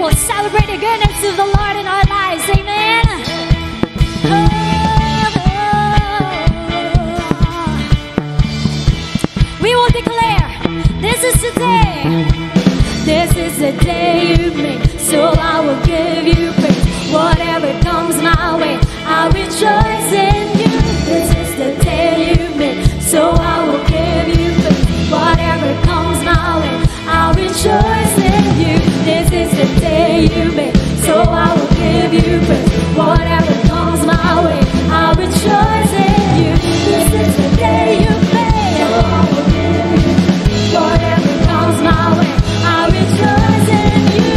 will celebrate the goodness of the Lord in our lives. Amen. We will declare, this is the day. This is the day you made, so I will give you praise. Whatever comes my way, I'll rejoice in you. This is the day you made, so I will give you praise. Whatever comes my way, I'll rejoice in you. This is the day you made, so I will give you praise. Whatever comes my way, I'll rejoice in you. This is the day you made, so I will give you praise. Whatever comes my way, I'll rejoice in you.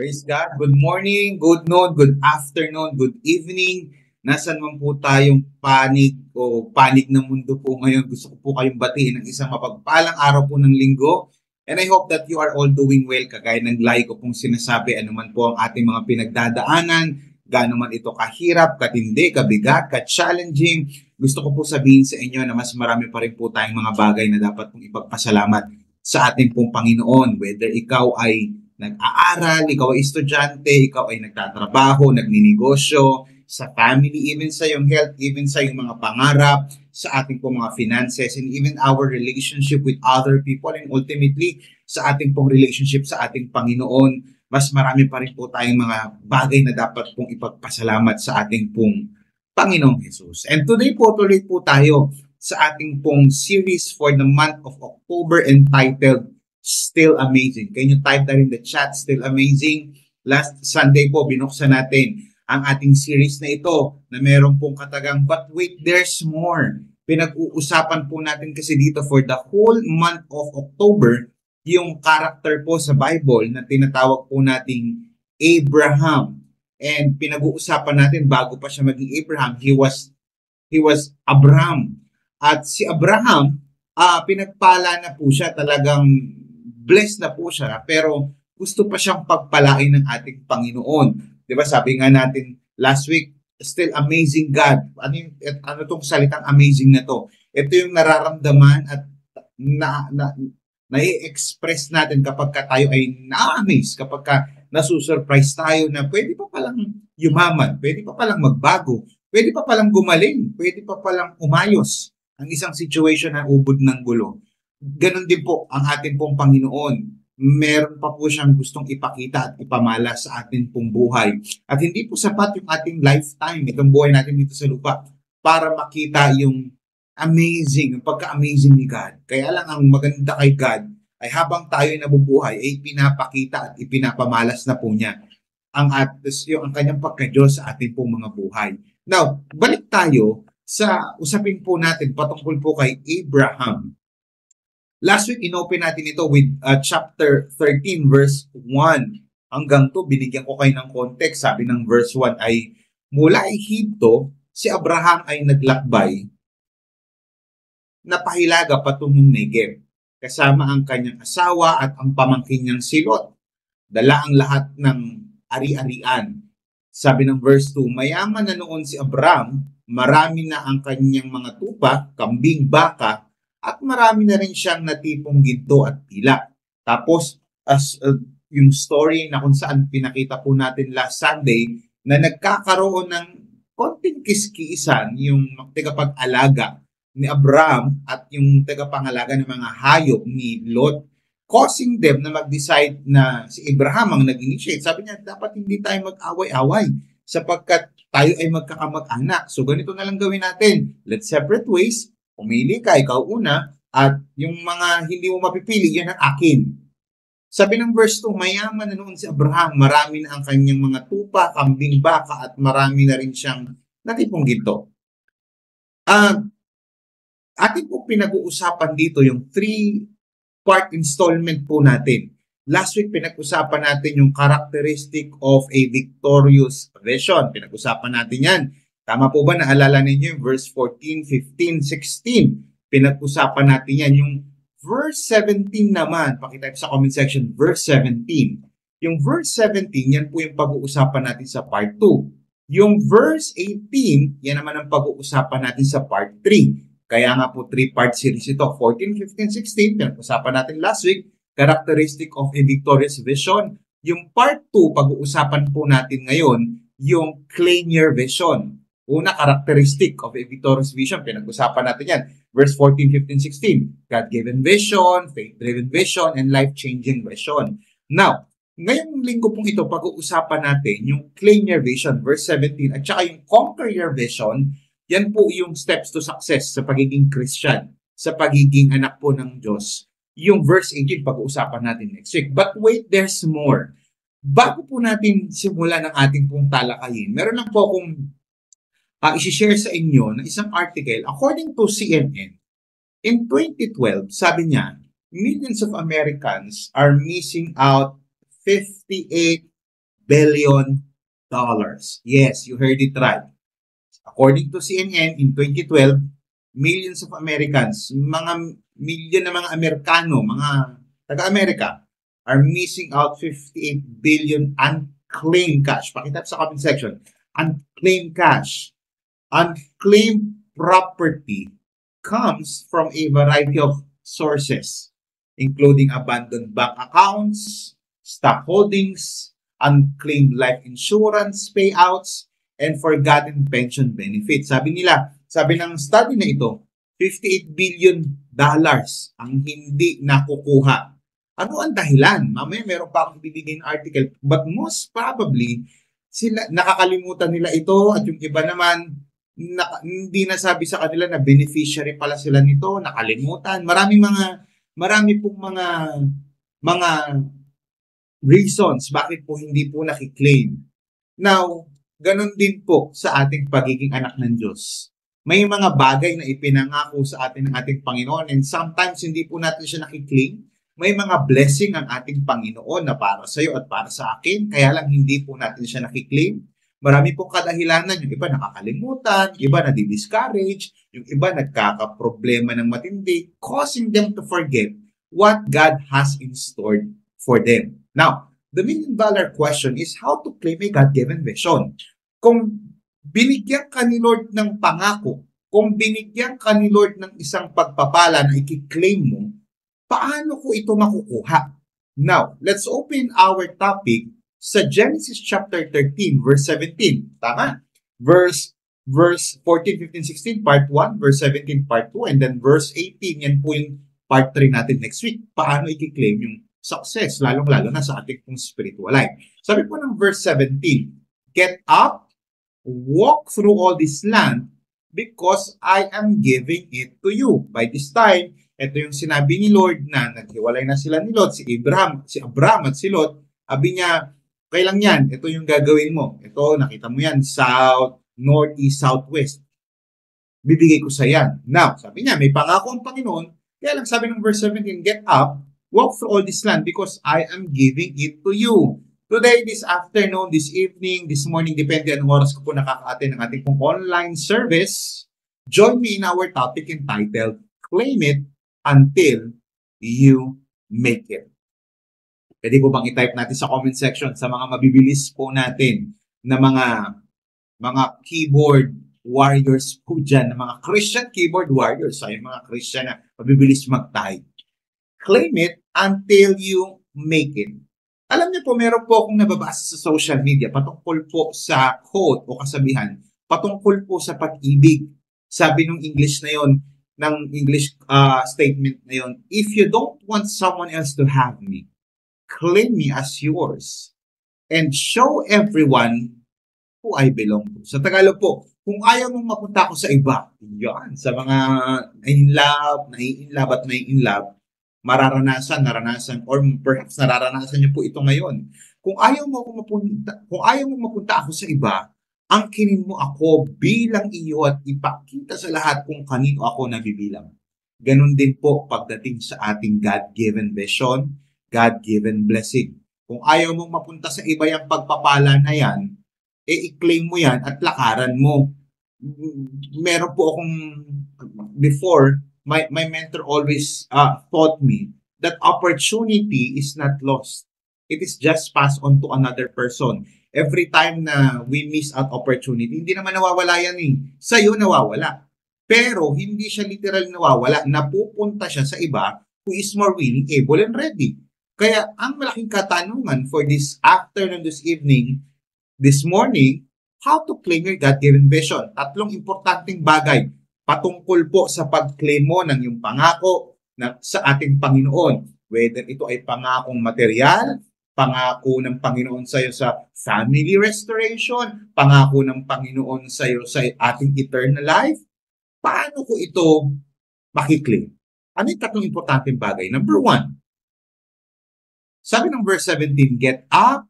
Praise God. Good morning, good noon, good afternoon, good evening. Nasaan man po tayong panig ng mundo po ngayon. Gusto ko po kayong batiin ng isang mapagpalang araw po ng linggo. And I hope that you are all doing well. Kagaya ng lagi ko pong sinasabi, anuman po ang ating mga pinagdadaanan, gaano man ito kahirap, katindi, kabigat, ka-challenging. Gusto ko po sabihin sa inyo na mas marami pa rin po tayong mga bagay na dapat pong ipagpasalamat sa ating pong Panginoon. Whether ikaw ay nag-aaral, ikaw ay estudyante, ikaw ay nagtatrabaho, nagninegosyo, sa family, even sa iyong health, even sa iyong mga pangarap, sa ating pong mga finances, and even our relationship with other people, and ultimately, sa ating pong relationship sa ating Panginoon, mas marami pa rin po tayong mga bagay na dapat pong ipagpasalamat sa ating pong Panginoong Jesus. And today po, tuloy po tayo sa ating pong series for the month of October entitled Still Amazing. Can you type that in the chat? Still Amazing. Last Sunday po, binuksan natin ang ating series na ito na meron pong katagang But Wait, There's More. Pinag-uusapan po natin kasi dito for the whole month of October yung character po sa Bible na tinatawag po nating Abraham. And pinag-uusapan natin bago pa siya maging Abraham, he was Abram. At si Abraham, pinagpala na po siya, talagang blessed na po siya, pero gusto pa siyang pagpalain ng ating Panginoon. Diba sabi nga natin last week, still amazing God. Ano tong salitang amazing na to? Ito yung nararamdaman at na-express natin kapag tayo ay na-amaze, kapag nasusurprise tayo na pwede pa palang yumaman, pwede pa palang magbago, pwede pa palang gumaling, pwede pa palang umayos ang isang situation na ubod ng gulo. Ganon din po ang ating pong Panginoon. Meron pa po siyang gustong ipakita at ipamala sa ating pong buhay. At hindi po sapat yung ating lifetime, itong buhay natin dito sa lupa, para makita yung amazing, yung pagka-amazing ni God. Kaya lang ang maganda kay God ay habang tayo nabubuhay ay pinapakita at ipinapamalas na po niya ang kanyang pagka-Diyos sa ating pong mga buhay. Now, balik tayo sa usapin po natin patungkol po kay Abraham. Last week, inopen natin ito with chapter 13, verse 1. Hanggang to, binigyan ko kayo ng context. Sabi ng verse 1 ay, mula Ehipto, si Abraham ay naglakbay na pahilaga patungong Negev, kasama ang kanyang asawa at ang pamangkin niyang si Lot. Dala ang lahat ng ari-arian. Sabi ng verse 2, mayaman na noon si Abraham, marami na ang kanyang mga tupa, kambing, baka, at marami na rin siyang natipong ginto at pila. Tapos, yung story na kung saan pinakita po natin last Sunday, na nagkakaroon ng konting kiskisan yung tagapag-alaga ni Abraham at yung tagapangalaga ng mga hayop ni Lot, causing them na mag-decide na si Abraham ang nag-initiate. Sabi niya, dapat hindi tayo mag-away-away sapagkat tayo ay magkakamag-anak. So ganito na lang gawin natin. Let's separate ways. Pumili ka, ikaw una, at yung mga hindi mo mapipili, yan ang akin. Sabi ng verse 2, mayaman na noon si Abraham, marami na ang kanyang mga tupa, kambing, baka, at marami na rin siyang natipong ginto. Atin po pinag-uusapan dito yung 3-part installment po natin. Last week, pinag-usapan natin yung characteristic of a victorious vision. Pinag-usapan natin yan. Tama po ba? Naalala ninyo yung verse 14, 15, 16. Pinag-usapan natin yan. Yung verse 17 naman, pakitype sa comment section, verse 17. Yung verse 17, yan po yung pag-uusapan natin sa part 2. Yung verse 18, yan naman ang pag-uusapan natin sa part 3. Kaya nga po 3-part series ito. 14, 15, 16, pinag-usapan natin last week, characteristic of a victorious vision. Yung part 2, pag-uusapan po natin ngayon, yung claim your vision. Una, characteristic of a victorious vision, pinag-usapan natin yan. Verse 14, 15, 16, God-given vision, faith-driven vision, and life-changing vision. Now, ngayong linggo pong ito, pag-uusapan natin yung claim your vision, verse 17, at saka yung conquer your vision. Yan po yung steps to success sa pagiging Christian, sa pagiging anak po ng Diyos. Yung verse 18, pag-uusapan natin next week. But wait, there's more. Bago po natin simulan ang ating pong talakayin, meron lang po akong isi-share sa inyo na isang article. According to CNN, in 2012, sabi niya, millions of Americans are missing out $58 billion. Yes, you heard it right. According to CNN, in 2012, millions of Americans, mga milyon na mga Amerikano, mga taga-Amerika, are missing out 58 billion unclaimed cash. Pakita sa comment section. Unclaimed cash. Unclaimed property comes from a variety of sources, including abandoned bank accounts, stock holdings, unclaimed life insurance payouts, and forgotten pension benefits. Sabi ng study na ito, $58 billion ang hindi nakukuha. Ano ang dahilan? Mamaya meron pa akong ibibigay na article, but most probably, nakakalimutan nila ito at yung iba naman, hindi nasabi sa kanila na beneficiary pala sila nito, nakalimutan. Marami pong mga reasons bakit po hindi po nakiklaim. Now, ganun din po sa ating pagiging anak ng Diyos. May mga bagay na ipinangako sa atin ng ating Panginoon and sometimes hindi po natin siya nakiklaim. May mga blessing ang ating Panginoon na para sa iyo at para sa akin, kaya lang hindi po natin siya nakiklaim. Marami pong kadahilanan, yung iba nakakalimutan, yung iba nadi-discourage, yung iba nagkakaproblema ng matindi, causing them to forget what God has in store for them. Now, the million-dollar question is how to claim a God-given vision. Kung binigyan ka ni Lord ng pangako, kung binigyan ka ni Lord ng isang pagpapala na i-claim mo, paano ko ito makukuha? Now, let's open our topic sa Genesis chapter 13, verse 17. Tama? Verse 14, 15, 16, part 1, verse 17, part 2, and then verse 18, yan po yung part 3 natin next week. Paano i-claim yung success, lalong-lalo na sa ating pong spiritual life. Sabi po ng verse 17, get up, walk through all this land because I am giving it to you. By this time, ito yung sinabi ni Lord na naghiwalay na sila ni Lot, si Abraham at si Lot. Sabi niya, kailan yan? Ito yung gagawin mo. Ito, nakita mo yan, south, north, east, southwest. Bibigay ko sa yan. Now, sabi niya, may pangako ang Panginoon. Kaya lang sabi ng verse 17, get up, walk through all this land because I am giving it to you. Today, this afternoon, this evening, this morning, depende ang oras ko po nakaka-attend ng ating pong online service. Join me in our topic entitled, Claim It Until You Make It. Pwede po bang i-type natin sa comment section sa mga mabibilis po natin na mga keyboard warriors po dyan, na mga Christian keyboard warriors, ay mga Christian na mabibilis mag-type. Claim it until you make it. Alam niyo po, meron po akong nababasa sa social media patungkol po sa quote o kasabihan, patungkol po sa pag-ibig. Sabi ng English na yon, ng English statement na yon, if you don't want someone else to have me, claim me as yours and show everyone who I belong to. Sa Tagalog po, kung ayaw mong mapunta ako sa iba, yan, sa mga nai-inlove at nai-inlove, naranasan, or perhaps nararanasan niyo po ito ngayon. Kung ayaw mo mapunta ako sa iba, angkinin mo ako bilang iyo at ipakita sa lahat kung kanino ako nabibilang. Ganon din po pagdating sa ating God-given vision, God-given blessing. Kung ayaw mong mapunta sa iba yung pagpapala na yan, i-claim mo yan at lakaran mo. Meron po akong before, my mentor always taught me that opportunity is not lost. It is just passed on to another person. Every time na we miss out opportunity, hindi naman nawawala yan eh. Sa'yo nawawala. Pero hindi siya literal nawawala. Napupunta siya sa iba who is more willing, able, and ready. Kaya ang malaking katanungan for this afternoon, this evening, this morning, how to claim your God-given vision. Tatlong importanteng bagay patungkol po sa pag-claim mo ng iyong pangako sa ating Panginoon. Whether ito ay pangakong material, pangako ng Panginoon sa iyo sa family restoration, pangako ng Panginoon sa iyo sa ating eternal life, paano ko ito makiklaim? Ano yung tatlong importanteng bagay? Number 1, sabi ng verse 17, get up,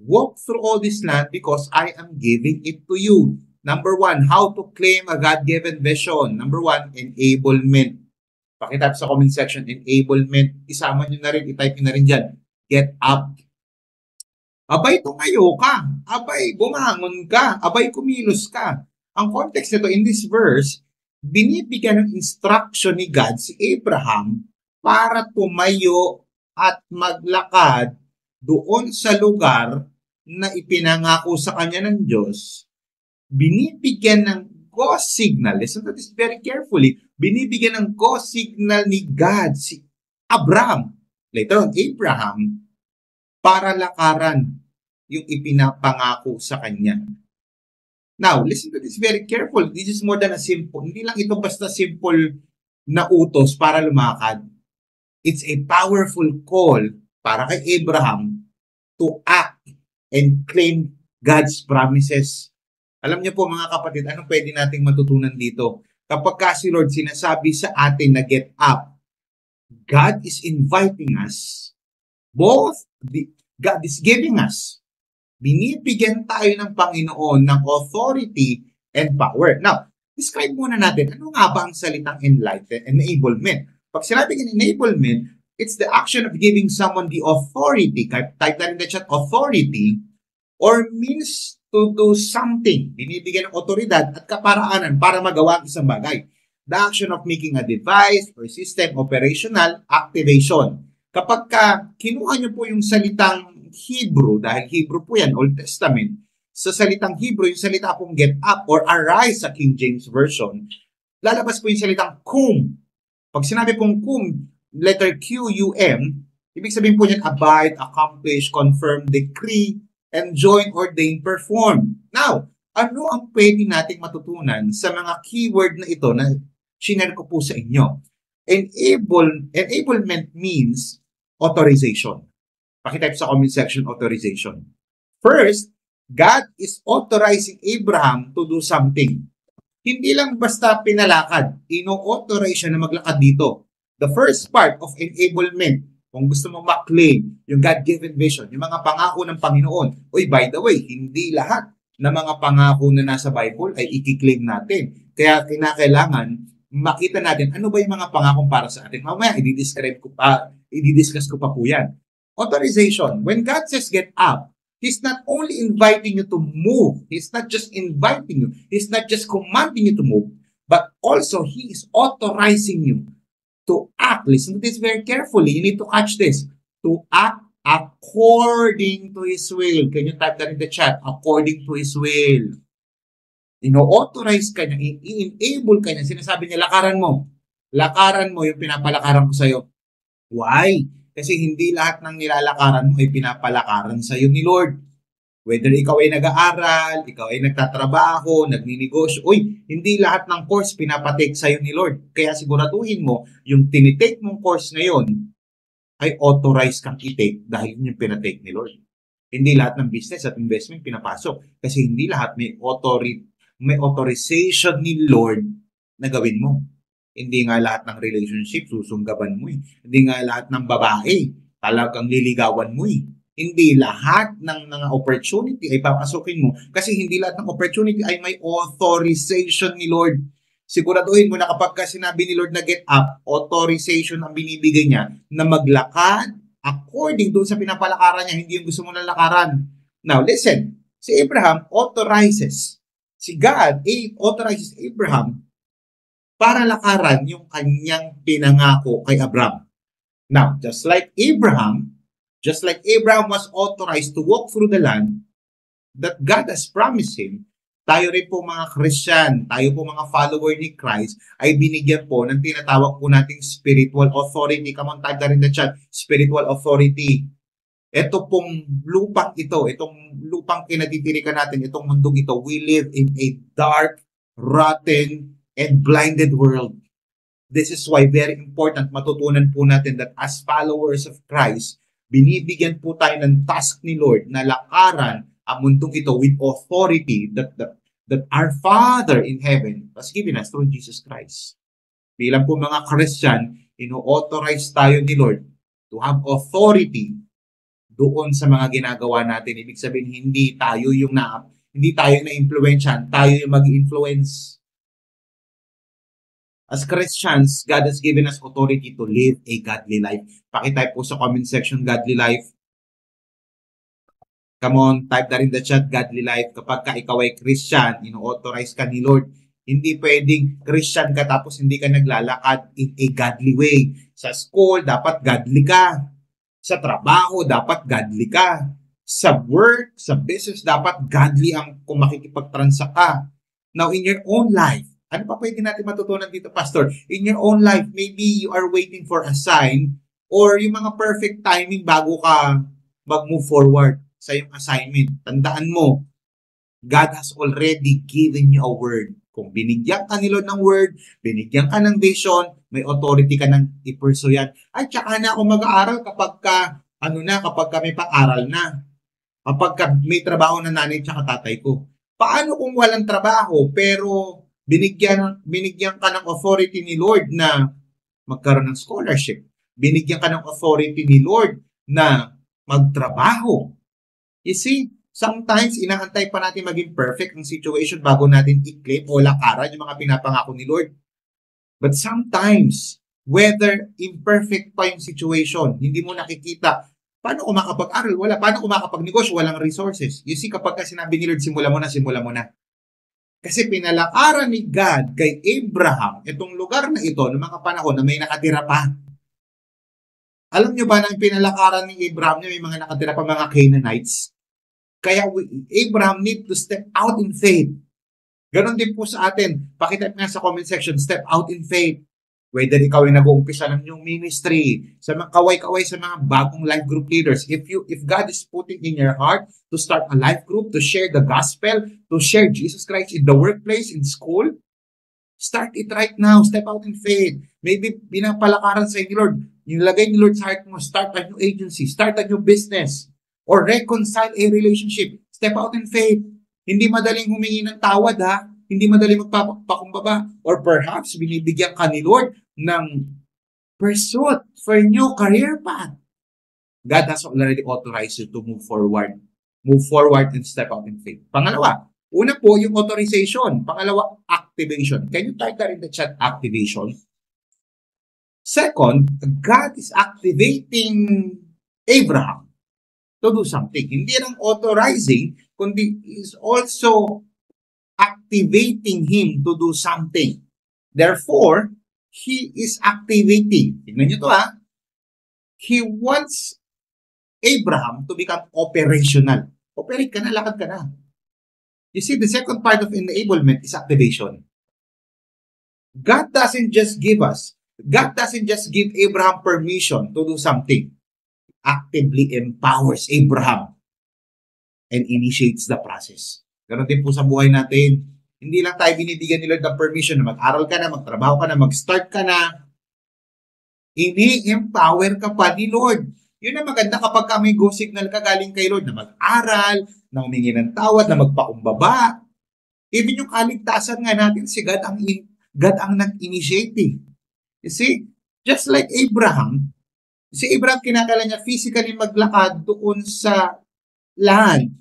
walk through all this land because I am giving it to you. Number 1, how to claim a God-given vision. Number 1, enablement. Pakitype sa comment section, enablement. Isama nyo na rin, itype nyo na rin dyan. Get up. Abay, tumayo ka. Abay, bumangon ka. Abay, kumilos ka. Ang context nito in this verse, binibigyan ng instruction ni God si Abraham para tumayo at maglakad doon sa lugar na ipinangako sa kanya ng Diyos. Binibigyan ng go signal. Listen to this very carefully. Binibigyan ng go signal ni God si Abraham, later on Abraham, para lakaran yung ipinapangako sa kanya. Now, listen to this very carefully. This is more than a simple, hindi lang ito basta simple na utos para lumakad. It's a powerful call para kay Abraham to act and claim God's promises. Alam niyo po mga kapatid, anong pwede nating matutunan dito? Kapag si Lord sinasabi sa atin na get up, God is inviting us. God is giving us. Binibigyan tayo ng Panginoon ng authority and power. Now, describe muna natin, ano nga ba ang salitang enablement? Pag sinabing enablement, it's the action of giving someone the authority, type na rin na chat, authority, or means to do something. Binibigyan ng otoridad at kaparaanan para magawa ang isang bagay. The action of making a device or system operational activation. Kapag kinuha nyo po yung salitang Hebrew, dahil Hebrew po yan, Old Testament, sa salitang Hebrew, yung salita pong get up or arise sa King James Version, lalabas po yung salitang cum. Pag sinabi pong cum, letter Q-U-M, ibig sabihin po yan, abide, accomplish, confirm, decree, enjoin, ordain, perform. Now, ano ang pwede nating matutunan sa mga keyword na ito na shinare ko po sa inyo? Enablement means authorization. Pakitype sa comment section, authorization. First, God is authorizing Abraham to do something. Hindi lang basta pinalakad, ino-authorize siya na maglakad dito. The first part of enablement, kung gusto mong ma-claim yung God-given vision, yung mga pangako ng Panginoon. Uy, by the way, hindi lahat ng mga pangako na nasa Bible ay i-claim natin. Kaya kinakailangan makita natin ano ba yung mga pangakong para sa atin. Mamaya, i-discuss ko pa po yan. Authorization. When God says get up, He's not only inviting you to move. He's not just inviting you. He's not just commanding you to move, but also He is authorizing you to act. Listen to this very carefully. You need to catch this. To act according to His will. Can you type that in the chat? According to His will. Ino-authorize ka niya, i-enable ka niya. Sinasabi niya, lakaran mo. Lakaran mo yung pinapalakaran ko sa'yo. Why? Kasi hindi lahat ng nilalakaran mo ay pinapalakaran sa'yo ni Lord. Whether ikaw ay nag-aaral, ikaw ay nagtatrabaho, nagninegosyo, hindi lahat ng course pinapatake sa'yo ni Lord. Kaya siguraduhin mo, yung tinitake mong course ngayon ay authorized kang i-take dahil yun yung pinatake ni Lord. Hindi lahat ng business at investment pinapasok kasi hindi lahat may authorization ni Lord na gawin mo. Hindi nga lahat ng relationship susunggaban mo eh. Hindi nga lahat ng babae talagang liligawan mo eh. Hindi lahat ng mga opportunity ay papasukin mo kasi hindi lahat ng opportunity ay may authorization ni Lord. Siguraduhin mo na kapag ka sinabi ni Lord na get up, authorization ang binibigay niya na maglakad according doon sa pinapalakaran niya, hindi yung gusto mo na lakaran. Now, listen, si Abraham authorizes. Si God authorizes Abraham para lakaran yung kanyang pinangako kay Abraham. Now, just like Abraham was authorized to walk through the land that God has promised him, tayo rin po mga Christian, tayo po mga follower ni Christ, ay binigyan po ng tinatawag po nating spiritual authority. Come on, type na rin na chat, spiritual authority. Ito pong lupang ito, itong lupang kinatitirikan natin, itong mundong ito, we live in a dark, rotten, and blinded world. This is why very important matutunan po natin that as followers of Christ, binibigyan po tayo ng task ni Lord na lakaran ang mundong ito with authority that our Father in heaven has given us through Jesus Christ. Bilang po mga Christian, ino-authorize tayo ni Lord to have authority doon sa mga ginagawa natin. Ibig sabihin, hindi tayo yung na-influensyan, tayo yung mag-influence. As Christians, God has given us authority to live a godly life. Pakitype po sa comment section, godly life. Come on, type na rin the chat, godly life. Kapag ka ikaw ay Christian, ino-authorize ka ni Lord. Hindi pwedeng Christian ka tapos hindi ka naglalakad in a godly way. Sa school, dapat godly ka. Sa trabaho, dapat godly ka. Sa work, sa business, dapat godly ang kung makikipag-transact ka. Now, in your own life, ano pa pwede natin matutunan dito, Pastor? In your own life, maybe you are waiting for a sign or yung mga perfect timing bago ka mag-move forward sa iyong assignment. Tandaan mo, God has already given you a word. Kung binigyan ka ni Lord ng word, binigyan ka ng vision, may authority ka ng i-pursue yan. Ay, tsaka na ako mag-aaral kapag ka may pang-aral na. Kapag ka may trabaho na nanay tsaka tatay ko. Paano kung walang trabaho pero binigyan ka ng authority ni Lord na magkaroon ng scholarship. Binigyan ka ng authority ni Lord na magtrabaho. You see, sometimes inaantay pa natin maging perfect ang situation bago natin i-claim o lakaran yung mga pinapangako ni Lord. But sometimes, whether imperfect pa yung situation, hindi mo nakikita, paano ko makapag-aral? Wala. Paano ko makapag-negosyo? Walang resources. You see, kapag sinabi ni Lord, simula mo na. Kasi pinalakaran ni God kay Abraham itong lugar na ito ng mga panahon na may nakatira pa. Alam nyo ba na pinalakaran ni Abraham na may mga nakatira pa mga Canaanites? Kaya Abraham need to step out in faith. Ganon din po sa atin. Pakitype nga sa comment section, step out in faith. Whether ikaw ay nag-uumpisa ng new ministry, sa mga kaway-kaway sa mga bagong life group leaders, if God is putting in your heart to start a life group, to share the gospel, to share Jesus Christ in the workplace, in school, start it right now. Step out in faith. Maybe pinapalakaran sa ni Lord. Nilagay ni Lord sa heart mo, start a new agency, start a new business, or reconcile a relationship. Step out in faith. Hindi madaling humingi ng tawad ha. Hindi madaling magpapakumbaba. Or perhaps binibigyan ka ni Lord ng pursuit for a new career path. God has already authorized you to move forward. Move forward and step out in faith. Pangalawa, una po yung authorization. Pangalawa, activation. Can you type that in the chat, activation? Second, God is activating Abraham to do something. Hindi lang authorizing, kundi is also activating him to do something. Therefore, he is activating. Tignan nyo to ha. He wants Abraham to become operational. Operate ka na, lakad ka na. You see, the second part of enablement is activation. God doesn't just give Abraham permission to do something. Actively empowers Abraham. and initiates the process. Ganon din po sa buhay natin. Hindi lang tayo binibigyan ni Lord ng permission na mag-aral ka na, magtrabaho ka na, mag-start ka na. Ini-empower ka pa ni Lord. Yun ang maganda kapag ka may go signal ka galing kay Lord na mag-aral, na humingi ng tawad, na magpakumbaba. Even yung kaligtasan nga natin, si God ang nag-initiate. You see, just like Abraham, si Abraham kinakailangan niya physically maglakad doon sa land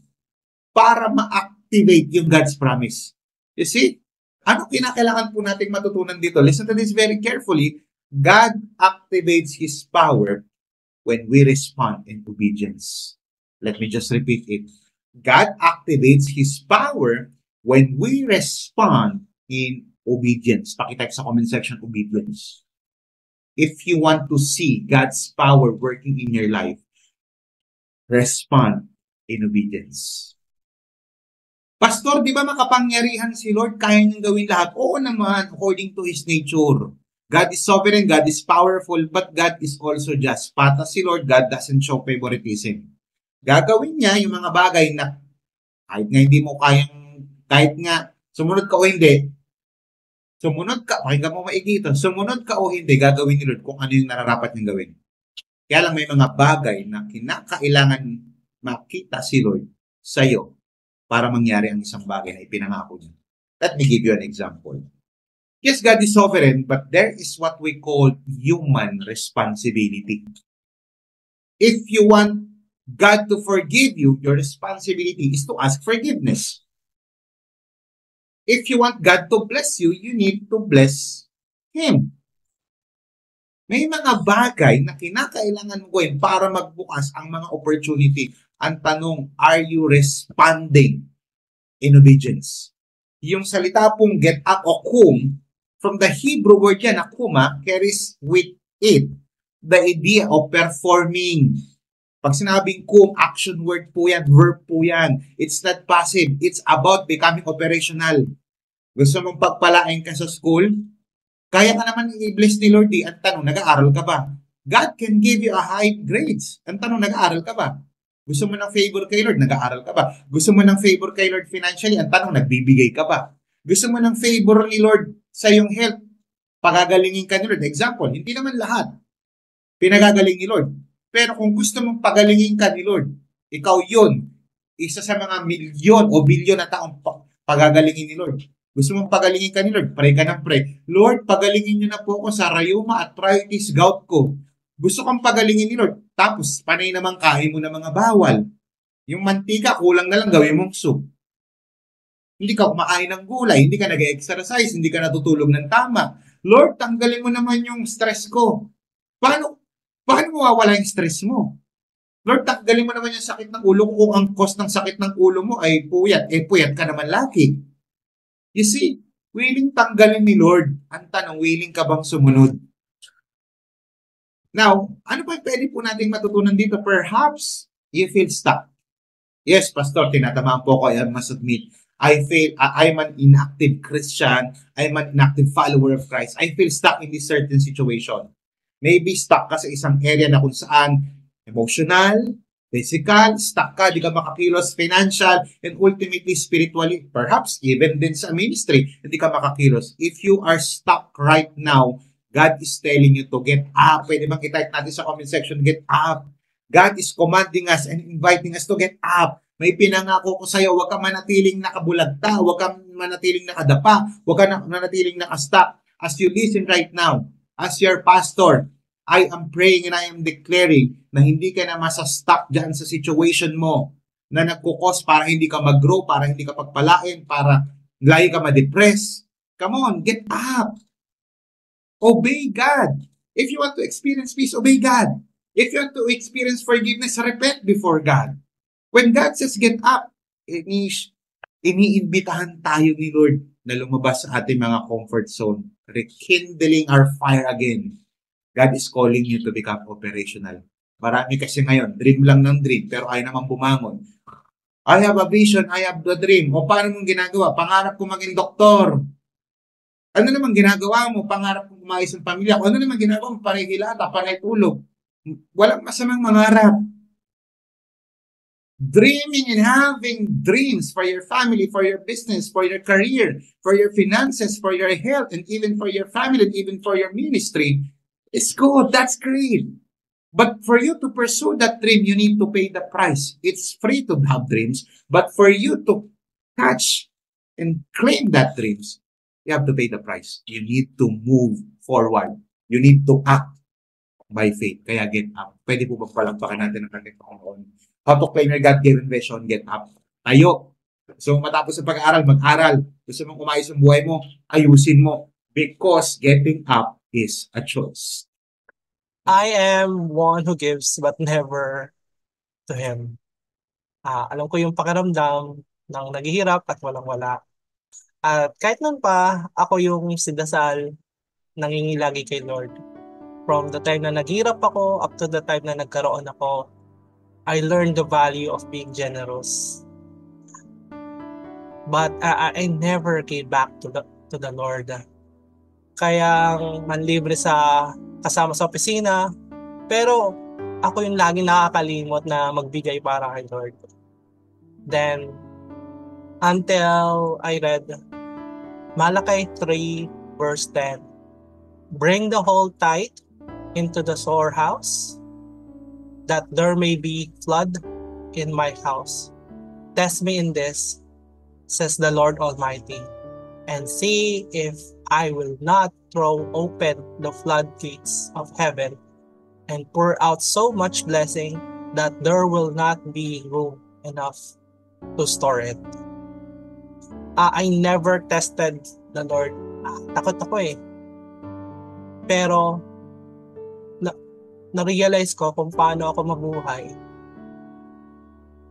para ma-activate yung God's promise. You see, ano kinakailangan po natin matutunan dito? Listen to this very carefully. God activates His power when we respond in obedience. Let me just repeat it. God activates His power when we respond in obedience. Pakitype sa comment section, obedience. If you want to see God's power working in your life, respond in obedience. Pastor, di ba makapangyarihan si Lord? Kaya niyang gawin lahat? Oo naman, according to His nature. God is sovereign, God is powerful, but God is also just. Pata si Lord, God doesn't show favoritism. Gagawin niya yung mga bagay na kahit nga hindi mo kayang, kahit nga sumunod ka o hindi, pakinggan mo maigi ito, sumunod ka o hindi, gagawin ni Lord kung ano yung nararapat niyang gawin. Kaya lang may mga bagay na kinakailangan makita si Lord sa'yo para mangyari ang isang bagay na ipinangako niya. Let me give you an example. Yes, God is sovereign, but there is what we call human responsibility. If you want God to forgive you, your responsibility is to ask forgiveness. If you want God to bless you, you need to bless Him. May mga bagay na kinakailangan mo gawin para magbukas ang mga opportunity. Ang tanong, are you responding in obedience? Yung salita pong get up o kum, from the Hebrew word yan, akuma, carries with it the idea of performing. Pag sinabing kum, action word po yan, verb po yan. It's not passive. It's about becoming operational. Gusto mong pagpalain ka sa school? Kaya ka naman i-bless ni Lord. Ang tanong, nag-aaral ka ba? God can give you a high grades. Ang tanong, nag-aaral ka ba? Gusto mo ng favor kay Lord, nag-aaral ka ba? Gusto mo ng favor kay Lord financially, ang tanong, nagbibigay ka ba? Gusto mo ng favor ni Lord sa iyong health, pagagalingin ka ni Lord. Example, hindi naman lahat pinagagaling ni Lord. Pero kung gusto mong pagalingin ka ni Lord, ikaw yun, isa sa mga milyon o bilyon na taong pagagalingin ni Lord. Gusto mong pagalingin ka ni Lord, pray ka ng pray. Lord, pagalingin niyo na po ako sa rheuma, arthritis, gout ko. Gusto kang pagalingin ni Lord. Tapos, panay naman kain mo ng mga bawal. Yung mantika, kulang na lang gawin mong soup. Hindi ka kumakain ng gulay, hindi ka nag-exercise, hindi ka natutulog ng tama. Lord, tanggalin mo naman yung stress ko. Paano mawawala yung stress mo? Lord, tanggalin mo naman yung sakit ng ulo ko kung ang cause ng sakit ng ulo mo ay puyat. Puyat ka naman lagi. You see, willing tanggalin ni Lord. Ang tanong, willing ka bang sumunod? Now, ano pa pwede po nating matutunan dito? Perhaps you feel stuck. Yes, Pastor, tinatamaan po ko. I must admit, I'm an inactive Christian. I'm an inactive follower of Christ. I feel stuck in this certain situation. Maybe stuck ka sa isang area na kung saan emotional, physical, stuck ka, di ka makakilos, financial, and ultimately spiritually. Perhaps even din sa ministry, hindi ka makakilos. If you are stuck right now, God is telling you to get up. Pwede bang i-type natin sa comment section, get up. God is commanding us and inviting us to get up. May pinangako ko sa'yo, huwag ka manatiling nakabulagta, huwag ka manatiling nakadapa, huwag ka manatiling nakastuck. As you listen right now, as your pastor, I am praying and I am declaring na hindi ka na masastuck dyan sa situation mo na nagkukos para hindi ka mag-grow, para hindi ka pagpalain, para lagi ka ma-depress. Come on, get up. Obey God. If you want to experience peace, obey God. If you want to experience forgiveness, repent before God. When God says get up, iniimbitahan tayo ni Lord na lumabas sa ating mga comfort zone, rekindling our fire again. God is calling you to become operational. Marami kasi ngayon, dream lang ng dream, pero ayaw naman bumangon. I have a vision, I have the dream. O paano mong ginagawa? Pangarap ko maging doktor. Ano naman ginagawa mo? Pangarap kong kumayos ng pamilya ko. Ano naman ginagawa mo? Panay hilata, panay tulog. Walang masamang mangarap. Dreaming and having dreams for your family, for your business, for your career, for your finances, for your health, and even for your family, and even for your ministry is good. That's great. But for you to pursue that dream, you need to pay the price. It's free to have dreams, but for you to catch and claim that dreams, you have to pay the price. You need to move forward. You need to act by faith. Kaya get up. Pwede po pagpalakpakan natin ang ating Panginoon. How to claim your God-given vision, get up. Tayo. So matapos ang pag-aaral, mag-aral. Gusto mong umayos ang buhay mo, ayusin mo. Because getting up is a choice. I am one who gives but never to Him. Alam ko yung pakiramdam ng naghihirap at walang-wala. At kahit nun pa, ako yung sidasal nangingilagi kay Lord. From the time na naghirap ako up to the time na nagkaroon ako, I learned the value of being generous. But I never gave back to the Lord. Kaya manlibre sa kasama sa opisina, pero ako yung laging nakakalimot na magbigay para kay Lord. Then, until I read Malachi 3 verse 10, bring the whole tithe into the storehouse, that there may be flood in my house. Test me in this, says the Lord Almighty, and see if I will not throw open the floodgates of heaven and pour out so much blessing that there will not be room enough to store it. I never tested the Lord. Takot ako eh. Pero na-realize ko kung paano ako mabuhay.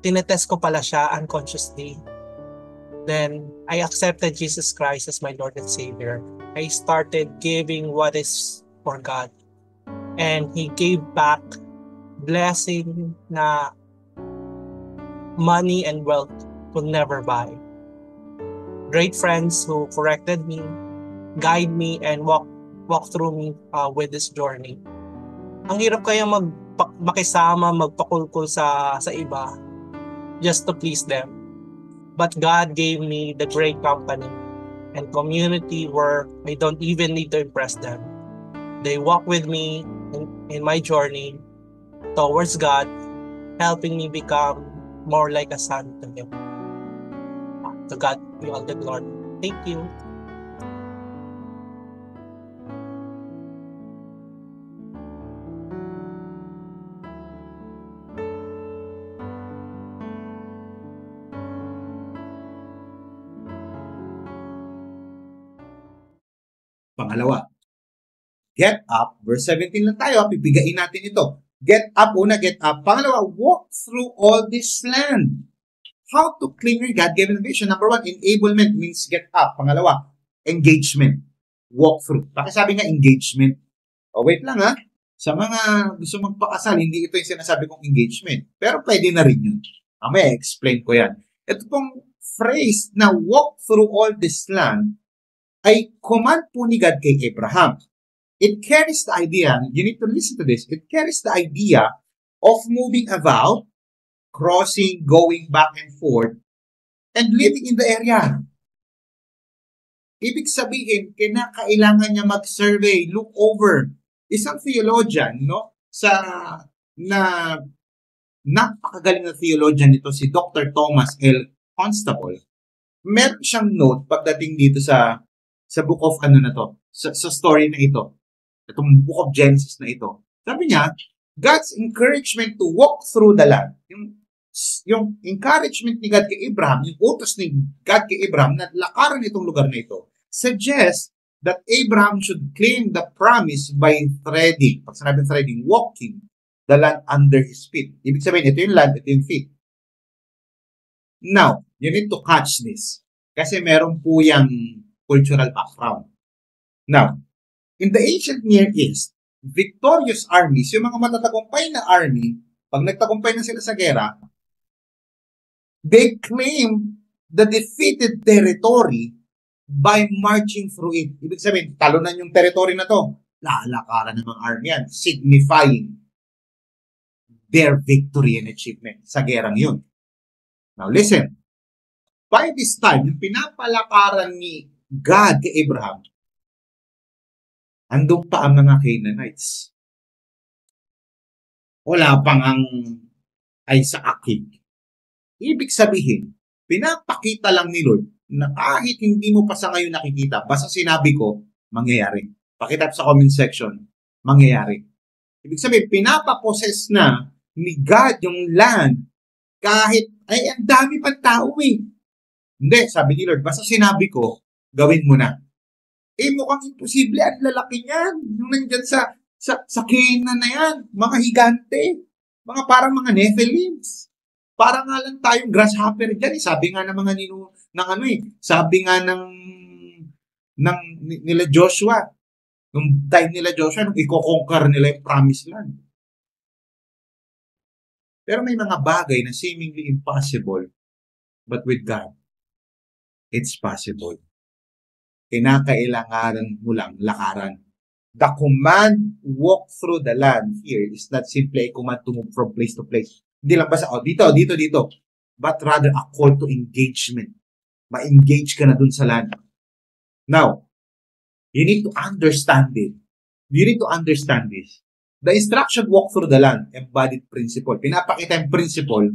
Tinetest ko pala siya unconsciously. Then, I accepted Jesus Christ as my Lord and Savior. I started giving what is for God. And He gave back blessing na money and wealth could never buy. Great friends who corrected me, guide me, and walk through me with this journey. Ang hirap kaya makisama, magpakulkul sa iba just to please them. But God gave me the great company and community where I don't even need to impress them. They walk with me in my journey towards God, helping me become more like a son to Him. To God be all the glory. Thank you. Pangalawa, get up. Verse 17 lang tayo, pipigain natin ito. Get up, una, get up. Pangalawa, walk through all this land. How to claim your God-given vision? Number one, enablement means get up. Pangalawa, engagement. Walk through. Pakisabi nga engagement. Oh, wait lang ha. Sa mga gusto magpakasal, hindi ito yung sinasabi kong engagement. Pero pwede na rin yun. May explain ko yan. Ito pong phrase na walk through all this land ay command po ni God kay Abraham. It carries the idea, you need to listen to this, it carries the idea of moving about, crossing, going back and forth, and living in the area. Ibig sabihin, kinakailangan niya mag-survey, look over. Isang theologian, no? Na napakagaling na theologian nito, si Dr. Thomas L. Constable. Meron siyang note pagdating dito sa book of sa story na ito. Itong book of Genesis na ito. Sabi niya, God's encouragement to walk through the land. Yung encouragement ni God kay Abraham, yung utos ni God kay Abraham na lakaran itong lugar na ito, suggests that Abraham should claim the promise by treading. Pag sinabi treading, walking the land under his feet. Ibig sabihin, ito yung land, ito yung feet. Now, you need to catch this. Kasi meron po yung cultural background. Now, in the ancient Near East, victorious armies, yung mga matatagumpay na army, pag nagtagumpay na sila sa gera, they claim the defeated territory by marching through it. Ibig sabihin, talunan yung territory na to, lalakaran ng mga army yan, signifying their victory and achievement sa gerang yun. Now listen, by this time, yung pinapalakaran ni God kay Abraham, andun pa ang mga Canaanites. Wala pang ang Isaac. Ibig sabihin, pinapakita lang ni Lord na kahit hindi mo pa sa ngayon nakikita, basta sinabi ko, mangyayari. Pakita sa comment section, mangyayari. Ibig sabihin, pinapaposes na ni God yung land kahit ay ang dami pang tao eh. Hindi, sabi ni Lord, basta sinabi ko, gawin mo na. Mukhang imposible, ang lalaki niyan. Yung nandyan sa Canaan na yan, mga higante, mga parang mga Nephilims. Parang nga lang tayong grasshopper dyan. Sabi nga ng mga sabi nga nila Joshua, nung time nila Joshua, nung i-conquer nila yung promised land. Pero may mga bagay na seemingly impossible, but with God, it's possible. Kinakailangan mo lang lakaran. The command, walk through the land here is not simply a command to move from place to place. Hindi lang basta, dito. But rather a call to engagement. Ma-engage ka na dun sa land. Now, you need to understand it. You need to understand this. The instruction, walk through the land, embodied principle. Pinapakita yung principle